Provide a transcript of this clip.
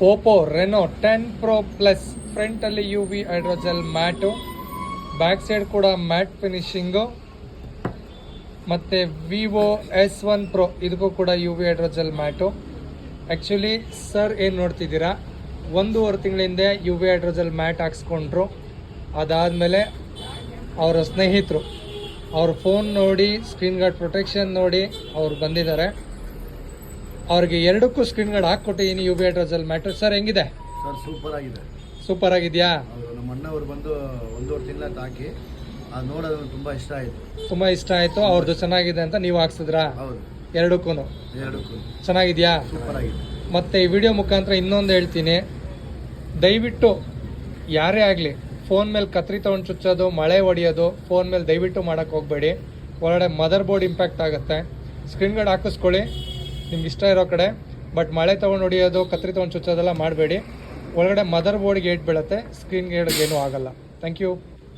Oppo Reno 10 Pro plus ಫ್ರಂಟಲ್ಲಿ U V hydrogel matte, back side ಕೂಡ matte finishing. ಮತ್ತು Vivo S1 Pro ಇದಕ್ಕೂ ಕೂಡ U V hydrogel matte. Actually sir ಏನು ನೋಡ್ತಿದ್ದೀರಾ, 1.5 ತಿಂಗಳ ಹಿಂದೆ ಯು ವಿ ಹೈಡ್ರೋಜೆಲ್ ಮ್ಯಾಟ್ ಹಾಕ್ಸ್ಕೊಂಡ್ರು. ಅದಾದಮೇಲೆ ಅವರ ಸ್ನೇಹಿತರು ಅವ್ರ ಫೋನ್ ನೋಡಿ, ಸ್ಕ್ರೀನ್ ಗಾರ್ಡ್ ಪ್ರೊಟೆಕ್ಷನ್ ನೋಡಿ ಅವ್ರು ಬಂದಿದ್ದಾರೆ. ಅವ್ರಿಗೆ ಎರಡಕ್ಕೂ ಸ್ಕ್ರೀನ್ ಗಾರ್ಡ್ ಹಾಕ್ಕೊಟ್ಟಿದ್ದೀನಿ U V hydrogel matte. Sir ಹೆಂಗಿದೆ? ಸರ್ ಸೂಪರ್ ಆಗಿದೆ. ಸೂಪರ್ ಆಗಿದೆಯಾ? ನಮ್ಮ ಅಣ್ಣವ್ರು ಬಂದು 1.5 ತಿಂಗಳ ಹಾಕಿ ಅದು ನೋಡೋದು ತುಂಬ ಇಷ್ಟ ಆಯಿತು. ತುಂಬ ಇಷ್ಟ ಆಯಿತು. ಅವ್ರದ್ದು ಚೆನ್ನಾಗಿದೆ ಅಂತ ನೀವು ಹಾಕ್ಸಿದ್ರಾ? ಹೌದು, ಎರಡಕ್ಕೂ ಚೆನ್ನಾಗಿದೆಯಾ? ಸೂಪರ್ ಆಗಿದೆ. ಮತ್ತು ಈ ವಿಡಿಯೋ ಮುಖಾಂತರ ಇನ್ನೊಂದು ಹೇಳ್ತೀನಿ, ದಯವಿಟ್ಟು ಯಾರೇ ಆಗಲಿ ಫೋನ್ ಮೇಲೆ ಕತ್ರಿ ತೊಗೊಂಡು ಚುಚ್ಚೋದು, ಮಳೆ ಹೊಡಿಯೋದು ಫೋನ್ ಮೇಲೆ ದಯವಿಟ್ಟು ಮಾಡೋಕ್ಕೆ ಹೋಗಬೇಡಿ. ಒಳಗಡೆ ಮದರ್ ಬೋರ್ಡ್ ಇಂಪ್ಯಾಕ್ಟ್ ಆಗುತ್ತೆ. ಸ್ಕ್ರೀನ್ ಗಾರ್ಡ್ ಹಾಕಿಸ್ಕೊಳ್ಳಿ ನಿಮ್ಗೆ ಇಷ್ಟ ಇರೋ ಕಡೆ, ಬಟ್ ಮಳೆ ತೊಗೊಂಡು ಹೊಡಿಯೋದು, ಕತ್ರಿ ತೊಗೊಂಡು ಚುಚ್ಚೋದೆಲ್ಲ ಮಾಡಬೇಡಿ. ಒಳಗಡೆ ಮದರ್ ಬೋರ್ಡ್ಗೆ ಏಟ್ ಬೀಳುತ್ತೆ, ಸ್ಕ್ರೀನ್ ಗಾರ್ಡ್ಗೆ ಏನೂ ಆಗಲ್ಲ. Thank you.